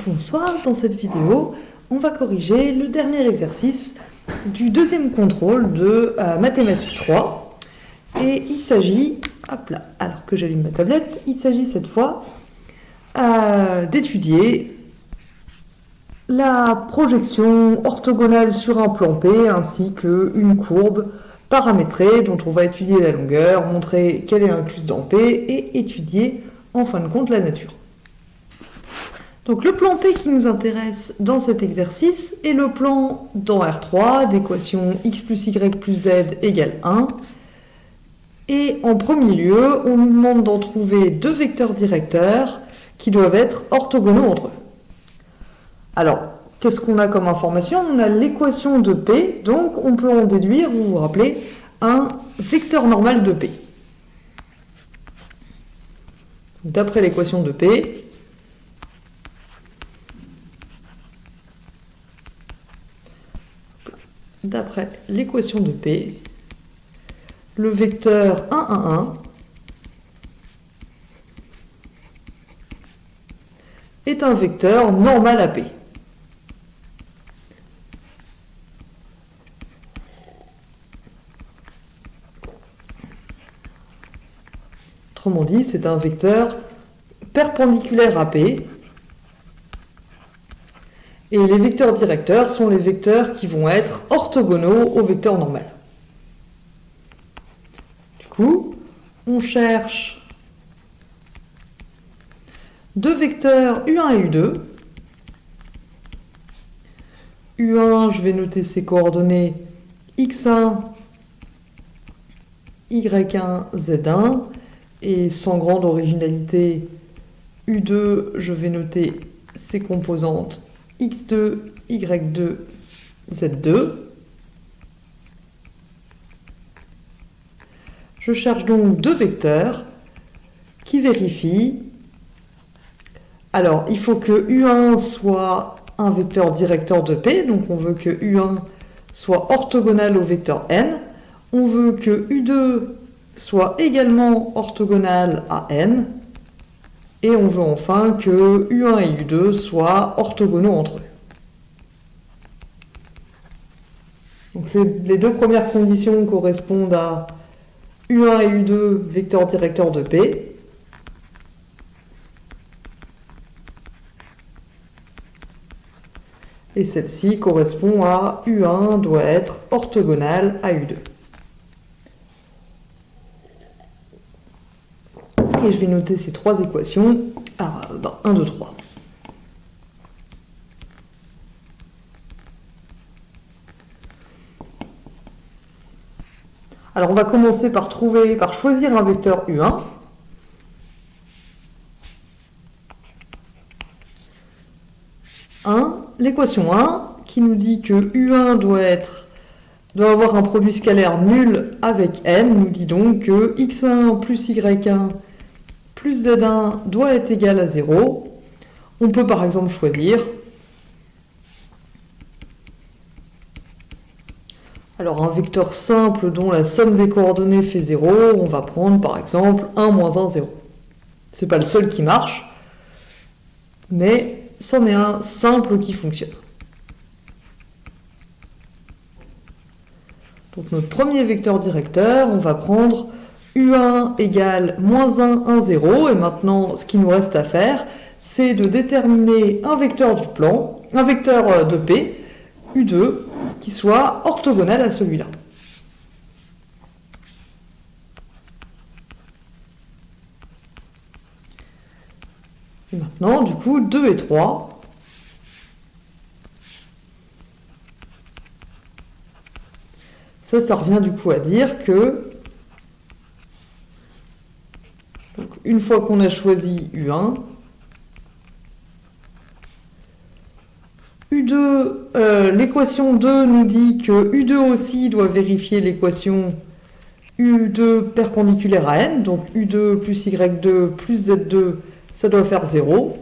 Bonsoir, dans cette vidéo, on va corriger le dernier exercice du deuxième contrôle de mathématiques 3. Et il s'agit, hop là, alors que j'allume ma tablette, il s'agit cette fois d'étudier la projection orthogonale sur un plan P ainsi qu'une courbe paramétrée dont on va étudier la longueur, montrer qu'elle est incluse dans P et étudier en fin de compte la nature. Donc le plan P qui nous intéresse dans cet exercice est le plan dans R3 d'équation x plus y plus z égale 1. Et en premier lieu, on nous demande d'en trouver deux vecteurs directeurs qui doivent être orthogonaux entre eux. Alors, qu'est-ce qu'on a comme information? On a l'équation de P, donc on peut en déduire, vous vous rappelez, un vecteur normal de P. D'après l'équation de P, le vecteur 1, 1, 1 est un vecteur normal à P. Autrement dit, c'est un vecteur perpendiculaire à P. Et les vecteurs directeurs sont les vecteurs qui vont être orthogonaux au vecteur normal. Du coup, on cherche deux vecteurs U1 et U2. U1, je vais noter ses coordonnées x1, y1, z1. Et sans grande originalité, U2, je vais noter ses composantes x2, y2, z2. Je cherche donc deux vecteurs qui vérifient. Alors, il faut que U1 soit un vecteur directeur de P, donc on veut que U1 soit orthogonal au vecteur n. On veut que U2 soit également orthogonal à n. Et on veut enfin que U1 et U2 soient orthogonaux entre eux. Donc les deux premières conditions correspondent à U1 et U2 vecteurs directeurs de P. Et celle-ci correspond à U1 doit être orthogonal à U2. Et je vais noter ces trois équations. 1, 2, 3. Alors on va commencer par choisir un vecteur U1. L'équation 1 qui nous dit que U1 doit avoir un produit scalaire nul avec n, nous dit donc que x1 plus y1 plus z1 doit être égal à 0. On peut par exemple choisir. Alors un vecteur simple dont la somme des coordonnées fait 0, on va prendre par exemple 1, moins 1, 0. C'est pas le seul qui marche, mais c'en est un simple qui fonctionne. Donc notre premier vecteur directeur, on va prendre U1 égale moins 1, 1, 0. Et maintenant, ce qu'il nous reste à faire, c'est de déterminer un vecteur du plan, un vecteur de P, U2, qui soit orthogonal à celui-là. Et maintenant, du coup, 2 et 3. Ça revient du coup à dire que donc, une fois qu'on a choisi U1, l'équation 2 nous dit que U2 aussi doit vérifier l'équation U2 perpendiculaire à n, donc U2 plus Y2 plus Z2, ça doit faire 0.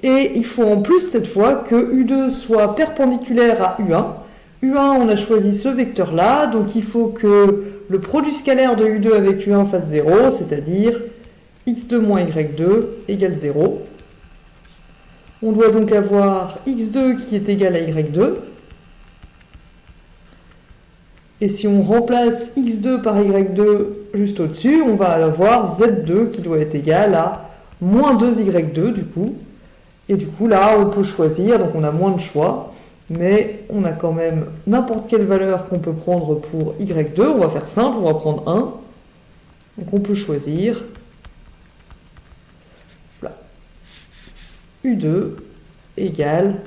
Et il faut en plus cette fois que U2 soit perpendiculaire à U1. U1, on a choisi ce vecteur-là, donc il faut que le produit scalaire de U2 avec U1 fasse 0, c'est-à-dire x2 moins y2 égale 0. On doit donc avoir x2 qui est égal à y2. Et si on remplace x2 par y2 juste au-dessus, on va avoir z2 qui doit être égal à moins 2y2 du coup. Et du coup là, on peut choisir, donc on a moins de choix, mais on a quand même n'importe quelle valeur qu'on peut prendre pour y2. On va faire simple, on va prendre 1. Donc on peut choisir voilà, u2 égale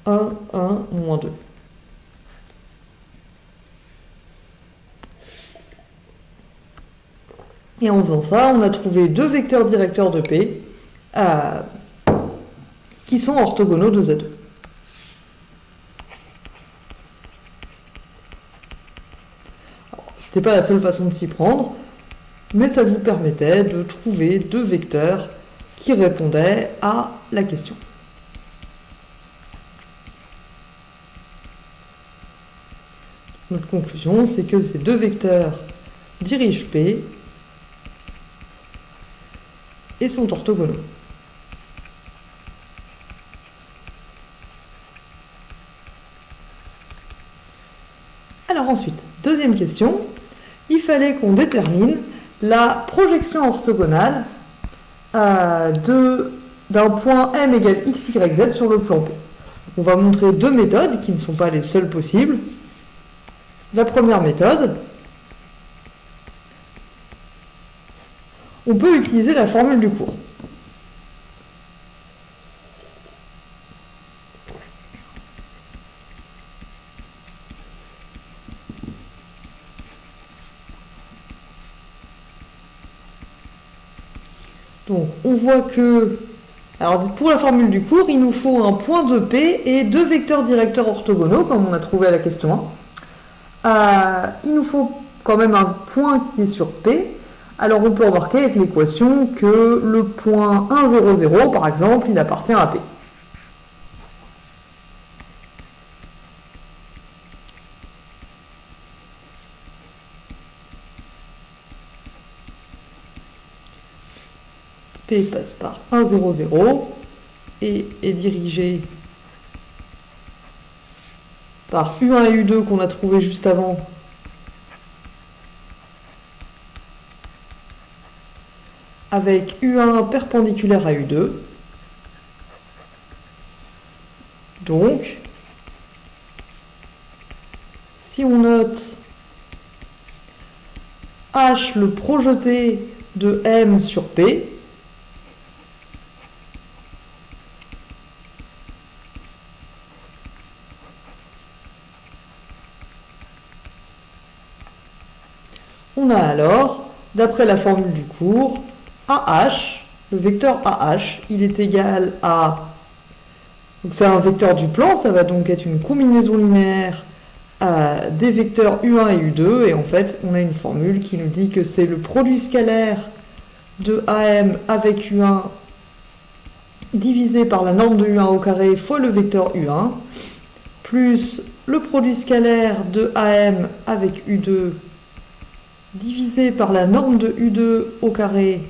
1, 1, moins 2. Et en faisant ça, on a trouvé deux vecteurs directeurs de P qui sont orthogonaux de Z2. C'était pas la seule façon de s'y prendre, mais ça vous permettait de trouver deux vecteurs qui répondaient à la question. Notre conclusion, c'est que ces deux vecteurs dirigent P et sont orthogonaux. Alors ensuite, deuxième question, il fallait qu'on détermine la projection orthogonale d'un point M égale x, y, z sur le plan P. On va montrer deux méthodes qui ne sont pas les seules possibles. La première méthode, on peut utiliser la formule du cours. Donc on voit que, alors pour la formule du cours, il nous faut un point de P et deux vecteurs directeurs orthogonaux, comme on a trouvé à la question 1. Il nous faut quand même un point qui est sur P. Alors on peut remarquer avec l'équation que le point 1, 0, 0, par exemple, il appartient à P. P passe par 1, 0, 0 et est dirigé par U1 et U2 qu'on a trouvé juste avant, avec U1 perpendiculaire à U2. Donc, si on note H le projeté de M sur P, on a alors, d'après la formule du cours, AH, le vecteur AH, il est égal à... Donc c'est un vecteur du plan, ça va donc être une combinaison linéaire des vecteurs U1 et U2, et en fait on a une formule qui nous dit que c'est le produit scalaire de AM avec U1 divisé par la norme de U1 au carré fois le vecteur U1, plus le produit scalaire de AM avec U2 divisé par la norme de U2 au carré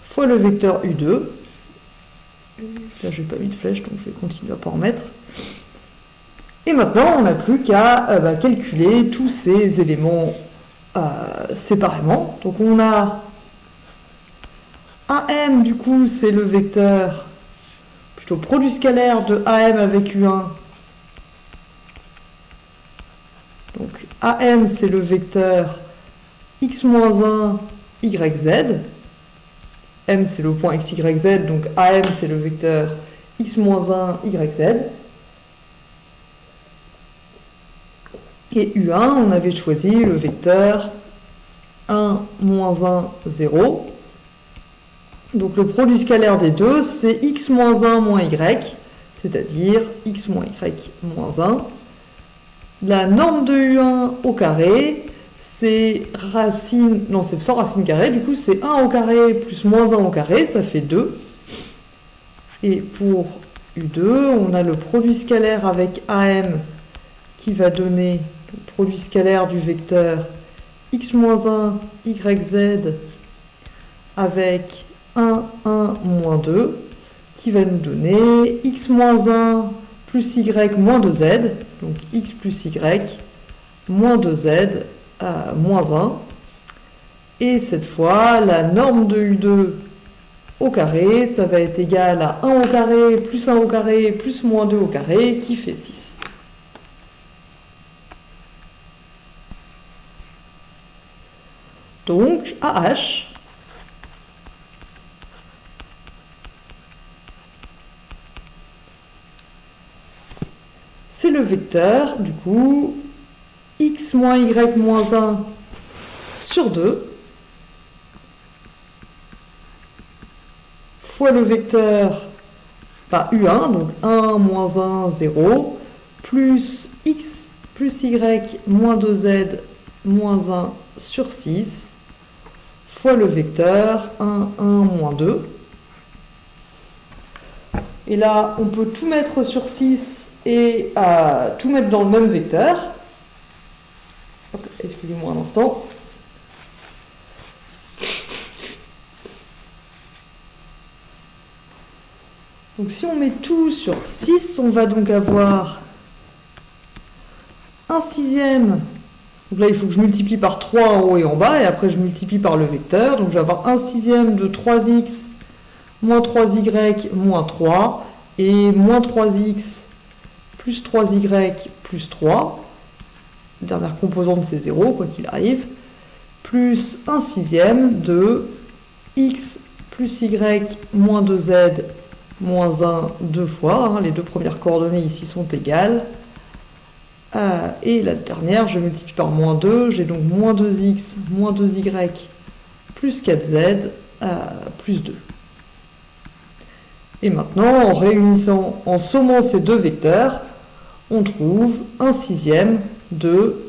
fois le vecteur U2. Là, j'ai pas mis de flèche, donc je vais continuer à pas en mettre. Et maintenant, on n'a plus qu'à calculer tous ces éléments séparément. Donc on a AM, du coup, c'est le vecteur, plutôt produit scalaire de AM avec U1. Donc AM, c'est le vecteur x-1, yz. M, c'est le point x, y, z. Donc AM, c'est le vecteur x-1, yz. Et U1, on avait choisi le vecteur 1, moins 1, 0. Donc le produit scalaire des deux, c'est x moins 1 moins y, c'est-à-dire x moins y moins 1. La norme de U1 au carré, c'est racine, non c'est sans racine carrée, du coup c'est 1 au carré plus moins 1 au carré, ça fait 2. Et pour U2, on a le produit scalaire avec AM qui va donner le produit scalaire du vecteur x moins 1, yz avec 1 1, moins 2, qui va nous donner x moins 1 plus y moins 2z, donc x plus y moins 2z moins 1. Et cette fois, la norme de U2 au carré, ça va être égal à 1 au carré plus 1 au carré plus moins 2 au carré, qui fait 6. Donc, AH, c'est le vecteur, du coup, x moins y moins 1 sur 2, fois le vecteur U1, donc 1, moins 1, 0, plus x plus y moins 2z moins 1 sur 6, fois le vecteur 1, 1, moins 2. Et là, on peut tout mettre sur 6 et tout mettre dans le même vecteur. Excusez-moi un instant. Donc si on met tout sur 6, on va donc avoir 1 sixième. Donc là, il faut que je multiplie par 3 en haut et en bas, et après je multiplie par le vecteur. Donc je vais avoir 1 sixième de 3x moins 3y moins 3, et moins 3x plus 3y plus 3. La dernière composante, c'est 0, quoi qu'il arrive. Plus 1 sixième de x plus y moins 2z moins 1 deux fois. Les deux premières coordonnées ici sont égales. Et la dernière, je multiplie par moins 2. J'ai donc moins 2x moins 2y plus 4z plus 2. Et maintenant, en réunissant, en sommant ces deux vecteurs, on trouve 1 sixième de...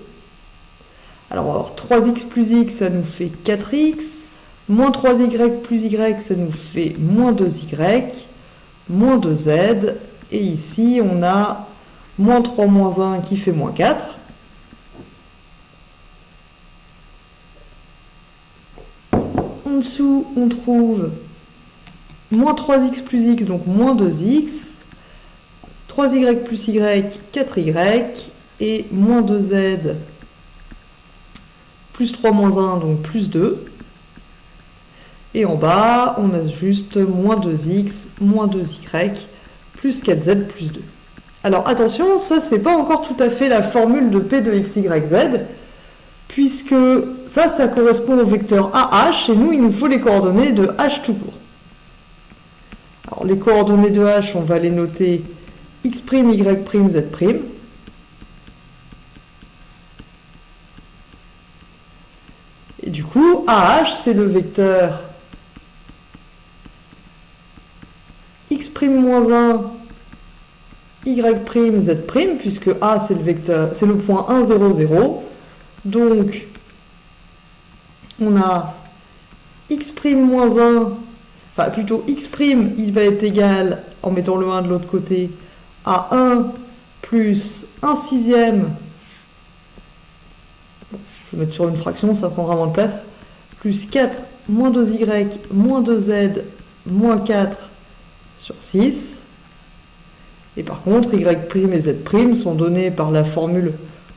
Alors, on va avoir 3x plus x, ça nous fait 4x. Moins 3y plus y, ça nous fait moins 2y, moins 2z. Et ici, on a moins 3 moins 1 qui fait moins 4. En dessous, on trouve moins 3x plus x, donc moins 2x. 3y plus y, 4y. Et moins 2z plus 3 moins 1, donc plus 2. Et en bas, on a juste moins 2x, moins 2y, plus 4z plus 2. Alors attention, ça c'est pas encore tout à fait la formule de P de x, y, z, puisque ça correspond au vecteur AH, et nous, il nous faut les coordonnées de H tout court. Alors les coordonnées de H, on va les noter x', y', z'. Et du coup, AH, c'est le vecteur x' moins 1, y', z', puisque A, c'est le vecteur, c'est le point 1, 0, 0. Donc, on a x' moins 1, enfin plutôt x', il va être égal, en mettant le 1 de l'autre côté, à 1 plus 1 sixième. Je vais mettre sur une fraction, ça prend vraiment de place. Plus 4 moins 2y moins 2z moins 4 sur 6. Et par contre, y' et z' sont donnés par la formule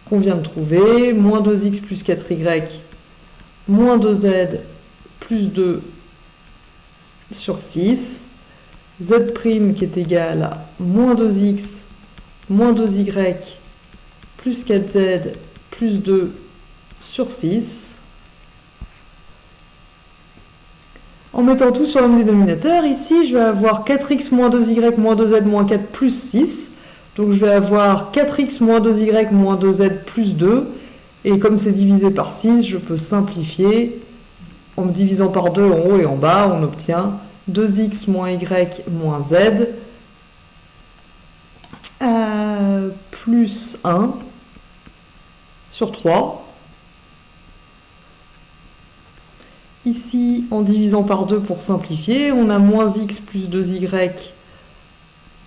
qu'on vient de trouver. Moins 2x plus 4y moins 2z plus 2 sur 6. Z' qui est égal à moins 2x moins 2y plus 4z plus 2 sur 6. En mettant tout sur le même dénominateur, ici, je vais avoir 4x moins 2y moins 2z moins 4 plus 6. Donc je vais avoir 4x moins 2y moins 2z plus 2. Et comme c'est divisé par 6, je peux simplifier. En me divisant par 2 en haut et en bas, on obtient 2x moins y moins z plus 1 sur 3. Ici, en divisant par 2 pour simplifier, on a moins x plus 2y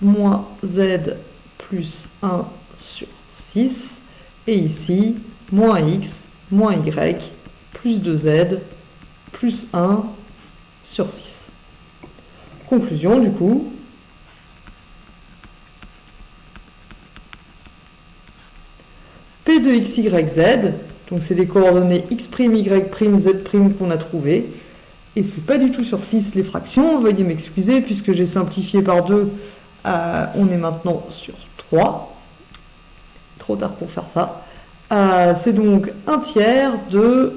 moins z plus 1 sur 6. Et ici, moins x moins y plus 2z plus 1 sur 6. Conclusion du coup. P de x, y, z, donc c'est les coordonnées x', y', z' qu'on a trouvées. Et c'est pas du tout sur 6 les fractions, veuillez m'excuser, puisque j'ai simplifié par 2, on est maintenant sur 3. Trop tard pour faire ça. C'est donc 1 tiers de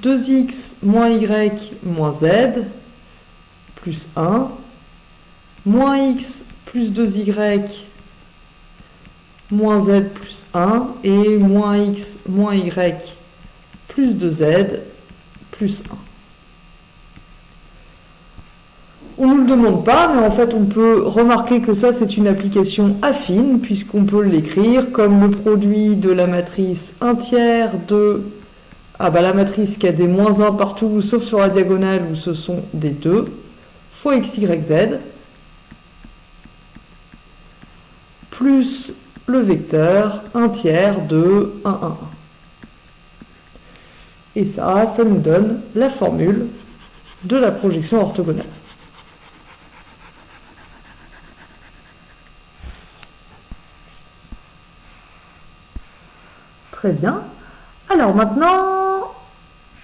2x moins y moins z, plus 1, moins x plus 2y moins z plus 1, et moins x moins y plus 2z plus 1. On ne nous le demande pas, mais en fait on peut remarquer que ça c'est une application affine, puisqu'on peut l'écrire comme le produit de la matrice 1 tiers de... la matrice qui a des moins 1 partout, sauf sur la diagonale où ce sont des 2, fois x, y, z, plus le vecteur 1 tiers de 1, 1, 1. Et ça nous donne la formule de la projection orthogonale. Très bien. Alors maintenant,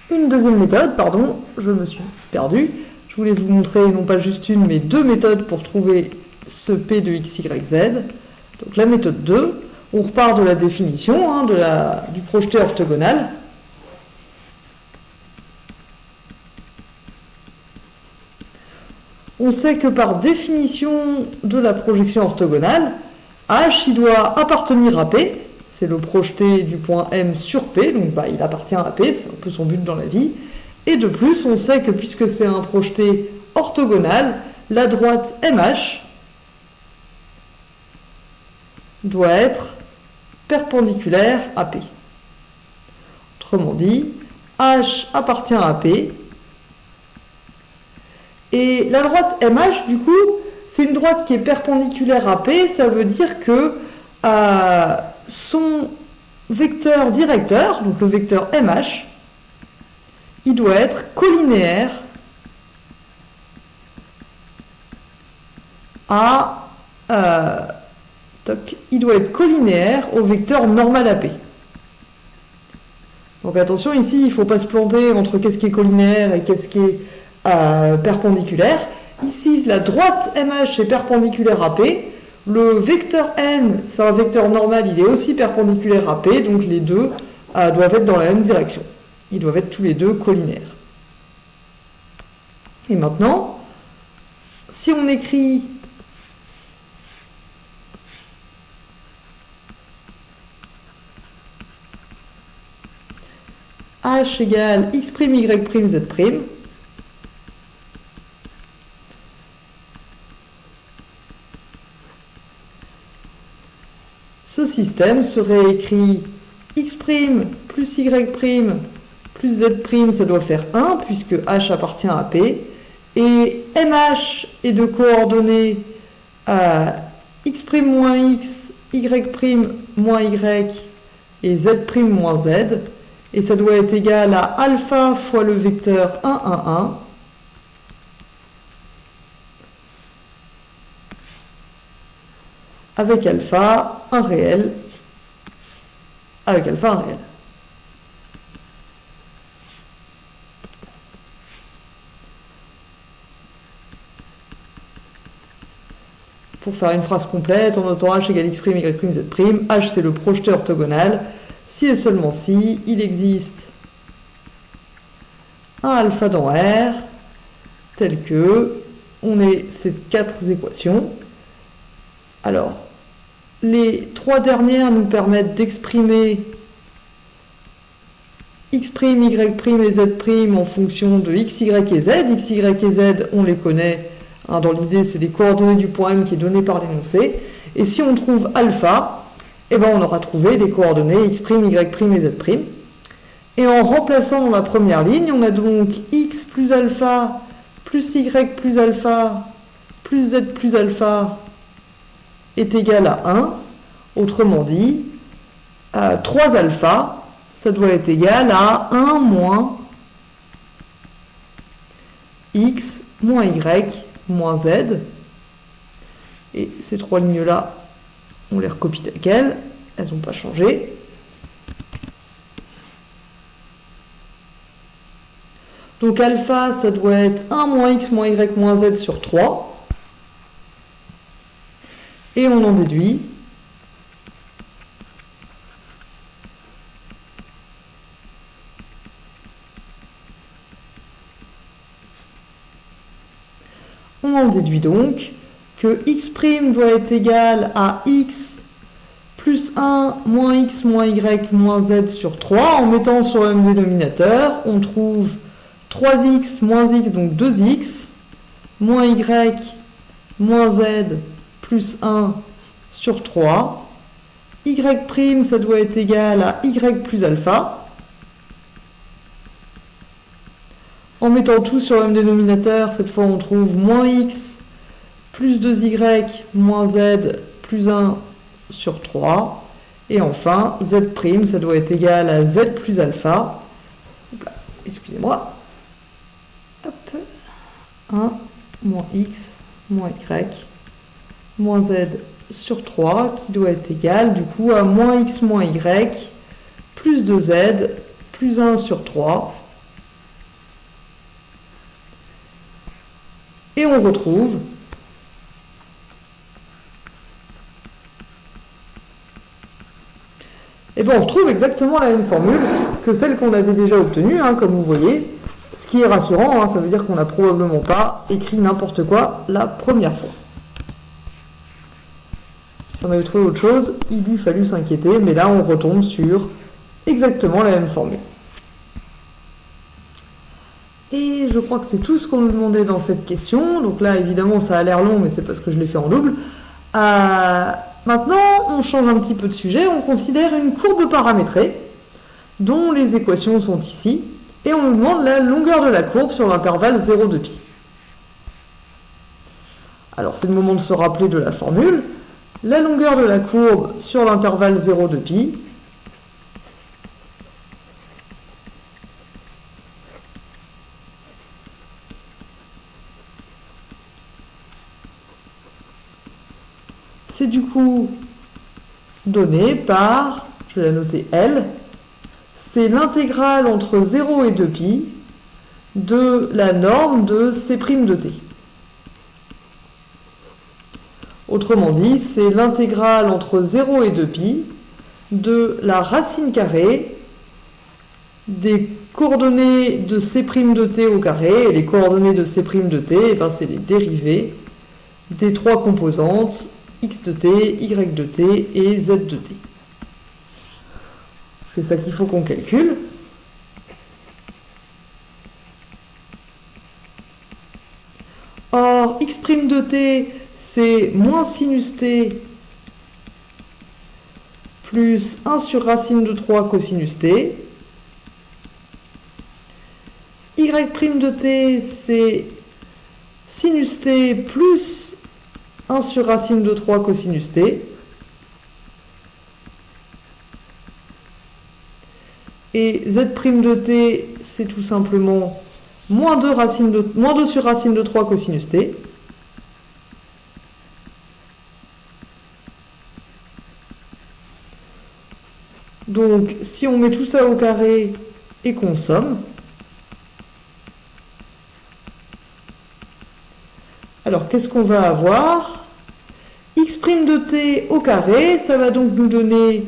une deuxième méthode, pardon, je me suis perdue. Je voulais vous montrer non pas juste une, mais 2 méthodes pour trouver ce P de x, y, z. Donc la méthode 2, on repart de la définition du projeté orthogonal. On sait que par définition de la projection orthogonale, H il doit appartenir à P. C'est le projeté du point M sur P, donc il appartient à P, c'est un peu son but dans la vie. Et de plus, on sait que puisque c'est un projeté orthogonal, la droite MH doit être perpendiculaire à P. Autrement dit, H appartient à P. Et la droite MH, du coup, c'est une droite qui est perpendiculaire à P, ça veut dire que son vecteur directeur, donc le vecteur MH, il doit être collinéaire il doit être collinéaire au vecteur normal à P. Donc attention, ici, il ne faut pas se planter entre qu'est-ce qui est collinaire et qu'est-ce qui est perpendiculaire. Ici, la droite MH est perpendiculaire à P. Le vecteur n, c'est un vecteur normal, il est aussi perpendiculaire à P, donc les deux doivent être dans la même direction. Ils doivent être tous les deux collinaires. Et maintenant, si on écrit H égale x', y', z', ce système serait écrit x' plus y' plus z', ça doit faire 1, puisque h appartient à P, et MH est de coordonnées x' moins x, y' moins y, et z' moins z, et ça doit être égal à alpha fois le vecteur 1, 1, 1, avec alpha un réel, avec alpha un réel. Pour faire une phrase complète, on notant h égale x', y', z'. H c'est le projeté orthogonal. Si et seulement si, il existe un alpha dans R, tel que, on ait ces 4 équations. Alors, les 3 dernières nous permettent d'exprimer x', y' et z' en fonction de x, y et z. X, y et z, on les connaît. Dans l'idée, c'est les coordonnées du point M qui est donné par l'énoncé. Et si on trouve alpha, on aura trouvé les coordonnées x', y' et z'. Et en remplaçant dans la première ligne, on a donc x plus alpha, plus y plus alpha, plus z plus alpha est égal à 1. Autrement dit, 3 alpha, ça doit être égal à 1 moins x moins y moins z. Et ces trois lignes-là, on les recopie telles quelles. Elles n'ont pas changé. Donc alpha, ça doit être 1 moins x moins y moins z sur 3. Et on en déduit donc que x' doit être égal à x plus 1 moins x moins y moins z sur 3. En mettant sur le même dénominateur, on trouve 3x moins x, donc 2x, moins y moins z plus 1 sur 3. Y', ça doit être égal à y plus alpha. En mettant tout sur le même dénominateur, cette fois on trouve moins x plus 2y moins z plus 1 sur 3. Et enfin, z', ça doit être égal à z plus alpha. Excusez-moi. Hop. 1 moins x moins y moins z sur 3 qui doit être égal du coup à moins x moins y plus 2z plus 1 sur 3. Et on retrouve on retrouve exactement la même formule que celle qu'on avait déjà obtenue, comme vous voyez. Ce qui est rassurant, ça veut dire qu'on n'a probablement pas écrit n'importe quoi la première fois. Si on avait trouvé autre chose, il eût fallu s'inquiéter, mais là on retombe sur exactement la même formule. Et je crois que c'est tout ce qu'on nous demandait dans cette question. Donc là, évidemment, ça a l'air long, mais c'est parce que je l'ai fait en double. Maintenant, on change un petit peu de sujet. On considère une courbe paramétrée, dont les équations sont ici. Et on nous demande la longueur de la courbe sur l'intervalle 0 de pi. Alors, c'est le moment de se rappeler de la formule. La longueur de la courbe sur l'intervalle 0 de pi, c'est du coup donné par, je vais la noter L, c'est l'intégrale entre 0 et 2π de la norme de C' de t. Autrement dit, c'est l'intégrale entre 0 et 2π de la racine carrée des coordonnées de C' de t au carré. Et les coordonnées de C' de t, c'est les dérivées des trois composantes x de t, y de t et z de t. C'est ça qu'il faut qu'on calcule. Or, x' de t, c'est moins sinus t plus 1 sur racine de 3 cosinus t. Y' de t, c'est sinus t plus 1 sur racine de 3 cosinus t. Et z' de t, c'est tout simplement moins 2 sur racine de 3 cosinus t. Donc, si on met tout ça au carré et qu'on somme, alors qu'est-ce qu'on va avoir? X' de t au carré, ça va donc nous donner,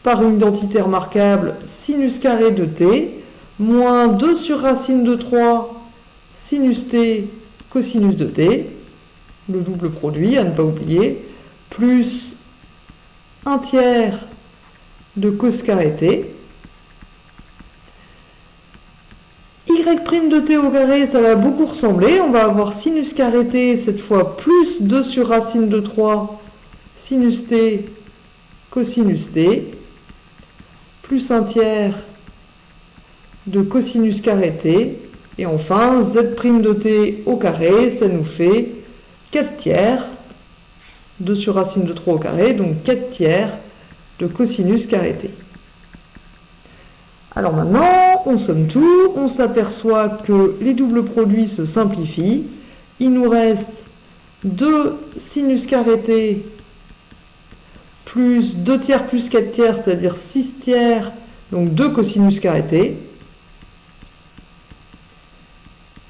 par une identité remarquable, sinus carré de t, moins 2 sur racine de 3 sinus t cosinus de t, le double produit, à ne pas oublier, plus 1 tiers de cos carré t. Y' de t au carré, ça va beaucoup ressembler. On va avoir sinus carré t, cette fois plus 2 sur racine de 3 sinus t cosinus t, plus 1 tiers de cosinus carré t. Et enfin, z' de t au carré, ça nous fait 4 tiers, 2 sur racine de 3 au carré, donc 4 tiers de cosinus carré t. Alors maintenant, on somme tout, on s'aperçoit que les doubles produits se simplifient il nous reste 2 sinus carré t plus 2 tiers plus 4 tiers, c'est-à-dire 6 tiers, donc 2 cosinus carré t.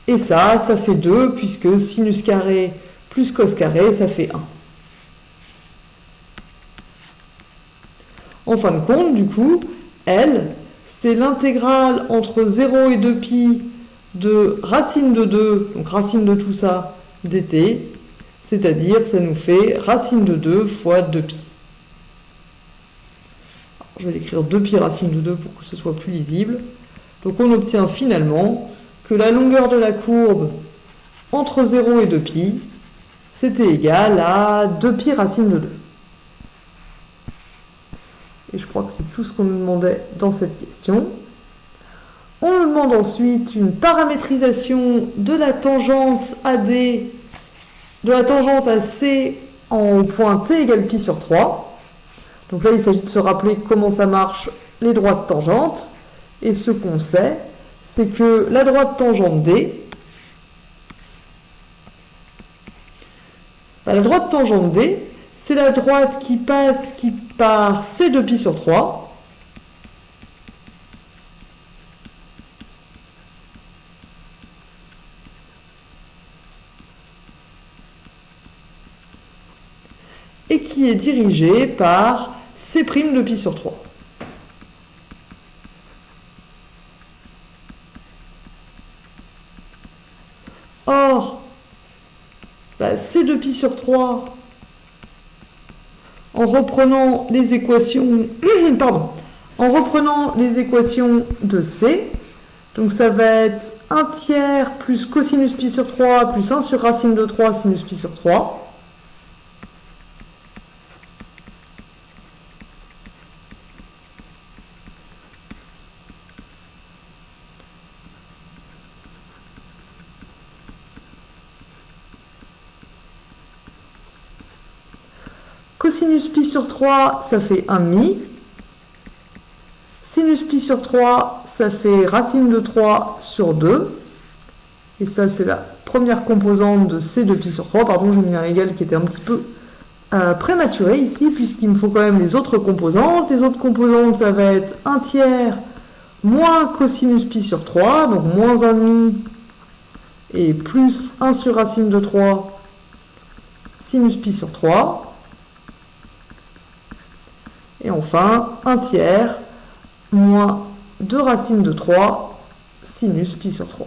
Et ça fait 2, puisque sinus carré plus cos carré, ça fait 1. En fin de compte, du coup, L, c'est l'intégrale entre 0 et 2pi de racine de 2, donc racine de tout ça, dt, c'est-à-dire ça nous fait racine de 2 fois 2pi. Je vais l'écrire 2pi racine de 2 pour que ce soit plus lisible. Donc on obtient finalement que la longueur de la courbe entre 0 et 2pi, c'était égal à 2pi racine de 2. Et je crois que c'est tout ce qu'on nous demandait dans cette question. On nous demande ensuite une paramétrisation de la tangente AD, de la tangente AC en point t égale pi sur 3. Donc là, il s'agit de se rappeler comment ça marche les droites tangentes. Et ce qu'on sait, c'est que la droite tangente D, la droite tangente D, c'est la droite qui par C de pi sur 3. Et qui est dirigée par C' de pi sur 3. Or, C de pi sur 3, en reprenant les équations, en reprenant les équations de C, donc ça va être 1 tiers plus cosinus pi sur 3 plus 1 sur racine de 3 sinus pi sur 3. Cosinus pi sur 3, ça fait 1,5. Sinus pi sur 3, ça fait racine de 3 sur 2. Et ça, c'est la première composante de C de pi sur 3. Pardon, j'ai mis un égal qui était un petit peu prématuré ici, puisqu'il me faut quand même les autres composantes. Les autres composantes, ça va être 1 tiers moins cosinus pi sur 3, donc moins 1,5, et plus 1 sur racine de 3 sinus pi sur 3. Et enfin, 1 tiers moins 2 racines de 3 sinus pi sur 3.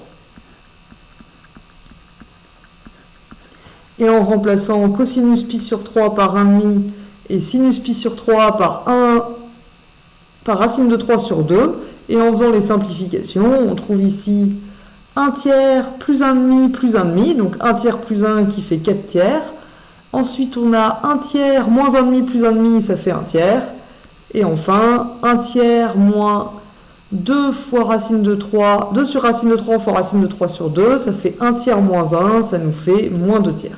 Et en remplaçant cosinus pi sur 3 par 1,5 et sinus pi sur 3 par racine de 3 sur 2, et en faisant les simplifications, on trouve ici 1 tiers plus 1,5 plus 1,5, donc 1 tiers plus 1 qui fait 4 tiers. Ensuite, on a 1 tiers moins 1,5 plus 1,5, ça fait 1 tiers. Et enfin, 1 tiers moins 2 fois racine de 3, 2 sur racine de 3 fois racine de 3 sur 2, ça fait 1 tiers moins 1, ça nous fait moins 2 tiers.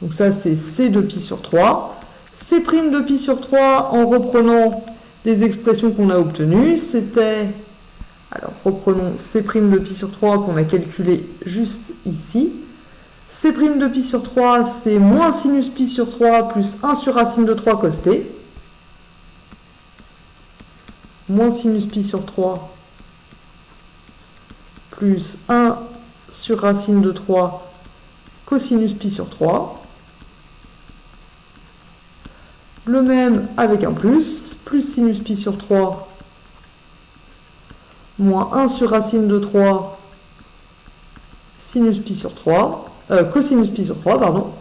Donc ça, c'est C de pi sur 3. C' de pi sur 3, en reprenant les expressions qu'on a obtenues, c'était... Alors, reprenons C' de pi sur 3 qu'on a calculé juste ici. C' de pi sur 3, c'est moins sinus pi sur 3 plus 1 sur racine de 3 cos t. Moins sinus pi sur 3 plus 1 sur racine de 3 cosinus pi sur 3. Le même avec un plus sinus pi sur 3 moins 1 sur racine de 3 sinus pi sur 3, cosinus pi sur 3, pardon.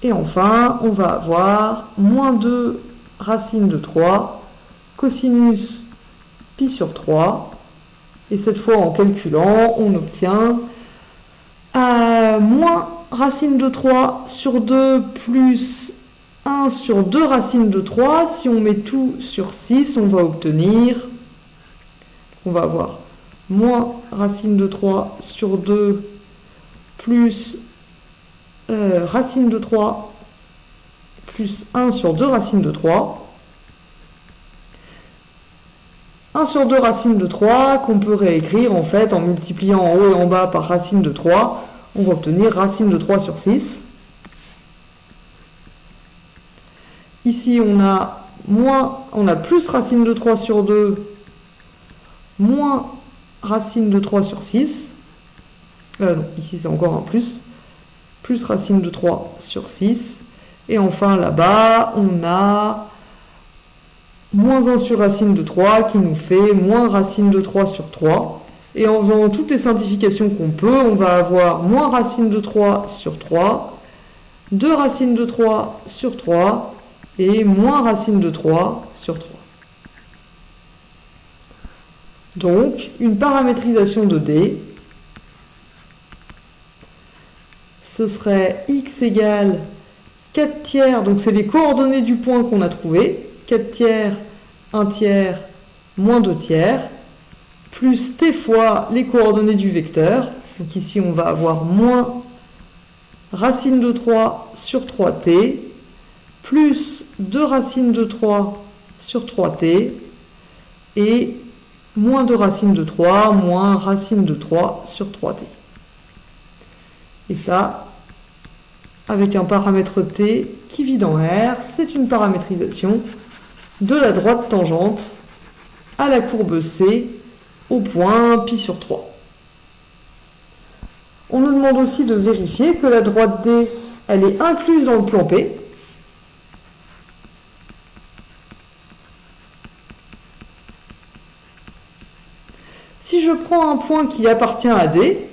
Et enfin, on va avoir moins 2 racine de 3 cosinus pi sur 3. Et cette fois, en calculant, on obtient moins racine de 3 sur 2 plus 1 sur 2 racines de 3. Si on met tout sur 6, on va obtenir... On va avoir moins racine de 3 sur 2 plus racine de 3 plus 1 sur 2 racine de 3. 1 sur 2 racine de 3 qu'on peut réécrire en fait en multipliant en haut et en bas par racine de 3. On va obtenir racine de 3 sur 6. Ici on a plus racine de 3 sur 2 moins racine de 3 sur 6. Non, ici c'est encore un plus. Plus racine de 3 sur 6. Et enfin là-bas, on a moins 1 sur racine de 3 qui nous fait moins racine de 3 sur 3. Et en faisant toutes les simplifications qu'on peut, on va avoir moins racine de 3 sur 3, 2 racines de 3 sur 3 et moins racine de 3 sur 3. Donc, une paramétrisation de D, ce serait x égale 4 tiers, donc c'est les coordonnées du point qu'on a trouvé, 4 tiers, 1 tiers, moins 2 tiers, plus t fois les coordonnées du vecteur. Donc ici, on va avoir moins racine de 3 sur 3t, plus 2 racines de 3 sur 3t, et moins 2 racines de 3, moins racine de 3 sur 3t. Et ça, avec un paramètre t qui vit dans R, c'est une paramétrisation de la droite tangente à la courbe C au point π sur 3. On nous demande aussi de vérifier que la droite D, elle est incluse dans le plan P. Si je prends un point qui appartient à D,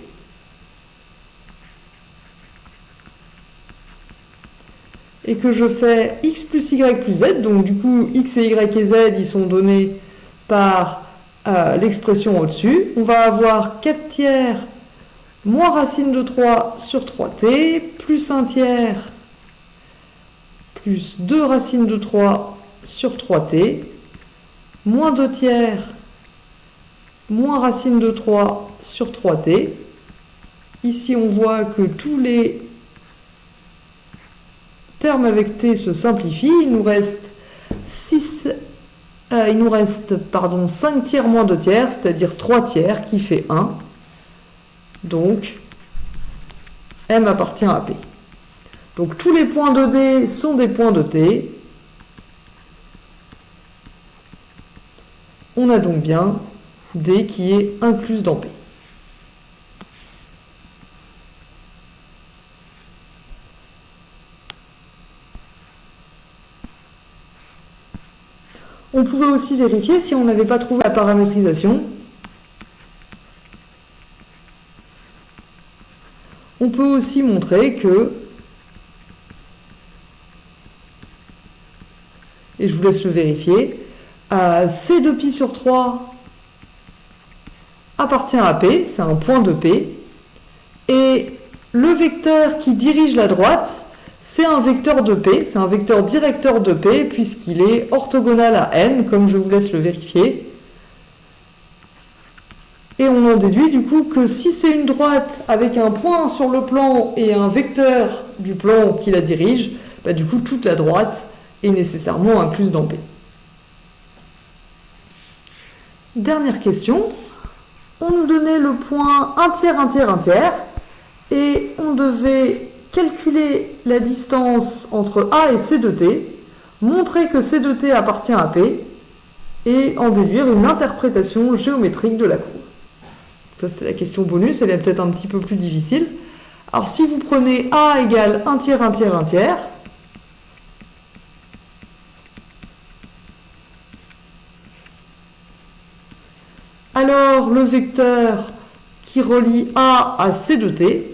et que je fais x plus y plus z, donc du coup x et y et z, ils sont donnés par l'expression au-dessus, on va avoir 4 tiers moins racine de 3 sur 3t, plus 1 tiers, plus 2 racines de 3 sur 3t, moins 2 tiers, moins racine de 3 sur 3t. Ici, on voit que tous les termes avec t se simplifient. Il nous reste 5 tiers moins 2 tiers, c'est-à-dire 3 tiers qui fait 1. Donc, M appartient à P. Donc, tous les points de D sont des points de T. On a donc bien D qui est incluse dans P. On pouvait aussi vérifier si on n'avait pas trouvé la paramétrisation. On peut aussi montrer que, et je vous laisse le vérifier, C de π sur 3 appartient à P, c'est un point de P, et le vecteur qui dirige la droite, c'est un vecteur de P, c'est un vecteur directeur de P, puisqu'il est orthogonal à n, comme je vous laisse le vérifier. Et on en déduit du coup que si c'est une droite avec un point sur le plan et un vecteur du plan qui la dirige, bah du coup toute la droite est nécessairement incluse dans P. Dernière question. On nous donnait le point 1 tiers, 1 tiers, 1 tiers, et on devait calculer la distance entre A et C de t, montrer que C de t appartient à P, et en déduire une interprétation géométrique de la courbe. Ça, c'était la question bonus, elle est peut-être un petit peu plus difficile. Alors, si vous prenez A égale 1 tiers, 1 tiers, 1 tiers, alors le vecteur qui relie A à C de t,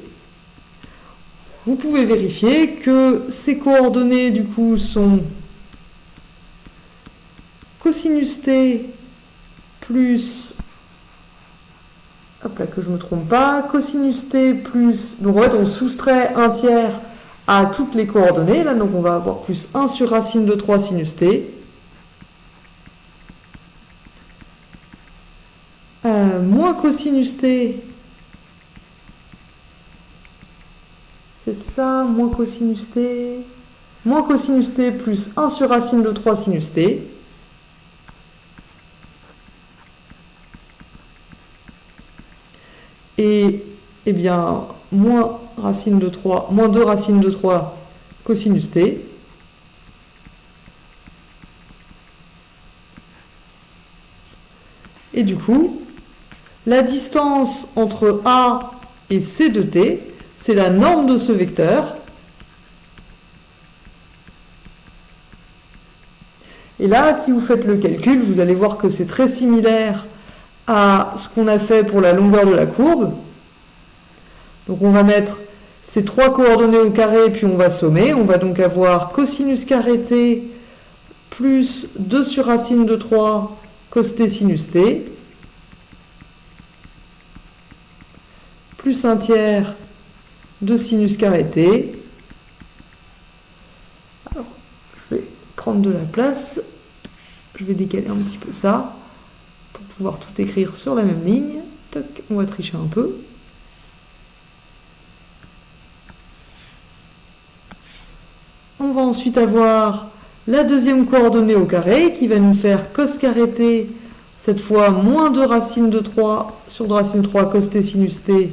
vous pouvez vérifier que ces coordonnées, du coup, sont cosinus t plus... Hop là, que je ne me trompe pas. Cosinus t plus... Donc, en fait, on soustrait 1 tiers à toutes les coordonnées. Là, donc, on va avoir plus 1 sur racine de 3 sinus t. Moins cosinus t... C'est ça, moins cosinus t... moins cosinus t plus 1 sur racine de 3 sinus t. Et eh bien, moins 2 racine de 3 cosinus t. Et du coup, la distance entre A et C de t, c'est la norme de ce vecteur. Et là, si vous faites le calcul, vous allez voir que c'est très similaire à ce qu'on a fait pour la longueur de la courbe. Donc on va mettre ces trois coordonnées au carré, puis on va sommer. On va donc avoir cosinus carré t plus 2 sur racine de 3 cos t sinus t, plus 1 tiers de sinus carré t. Alors, je vais prendre de la place. Je vais décaler un petit peu ça pour pouvoir tout écrire sur la même ligne. Toc, on va tricher un peu. On va ensuite avoir la deuxième coordonnée au carré qui va nous faire cos carré t, cette fois moins 2 racine de 3 sur 2 racine de 3 cos t sinus t,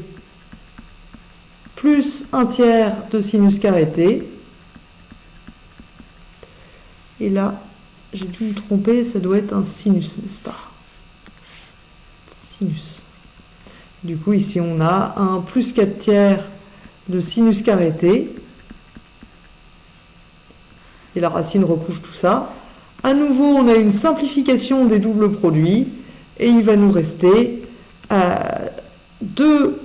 plus 1 tiers de sinus carré t. Et là, j'ai dû me tromper, ça doit être un sinus, n'est-ce pas? Sinus. Du coup, ici, on a un plus 4 tiers de sinus carré t. Et la racine recouvre tout ça. À nouveau, on a une simplification des doubles produits. Et il va nous rester 2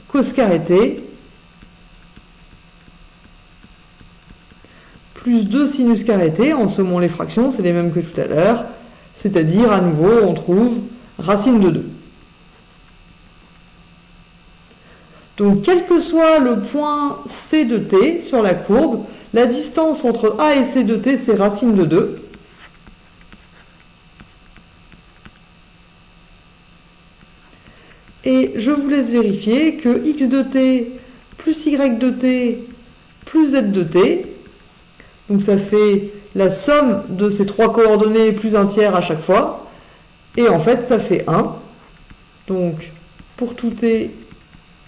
cos carré t plus 2 sinus carré t. En sommant les fractions, c'est les mêmes que tout à l'heure. C'est-à-dire, à nouveau, on trouve racine de 2. Donc, quel que soit le point C de t sur la courbe, la distance entre A et C de t, c'est racine de 2. Et je vous laisse vérifier que x de t plus y de t plus z de t, donc ça fait la somme de ces trois coordonnées plus un tiers à chaque fois, et en fait ça fait 1. Donc pour tout t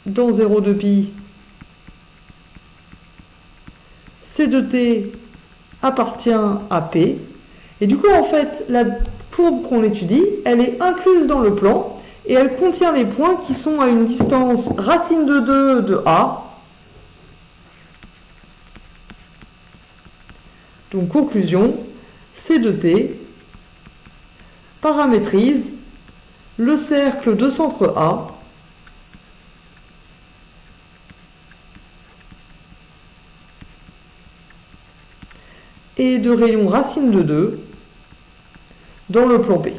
dans 0 de pi, C de t appartient à P. Et du coup, en fait, la courbe qu'on étudie, elle est incluse dans le plan et elle contient les points qui sont à une distance racine de 2 de A. Donc, conclusion, C de t paramétrise le cercle de centre A et de rayon racine de 2 dans le plan P.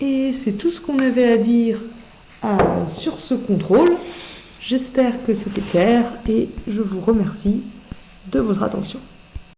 Et c'est tout ce qu'on avait à dire sur ce contrôle. J'espère que c'était clair et je vous remercie de votre attention.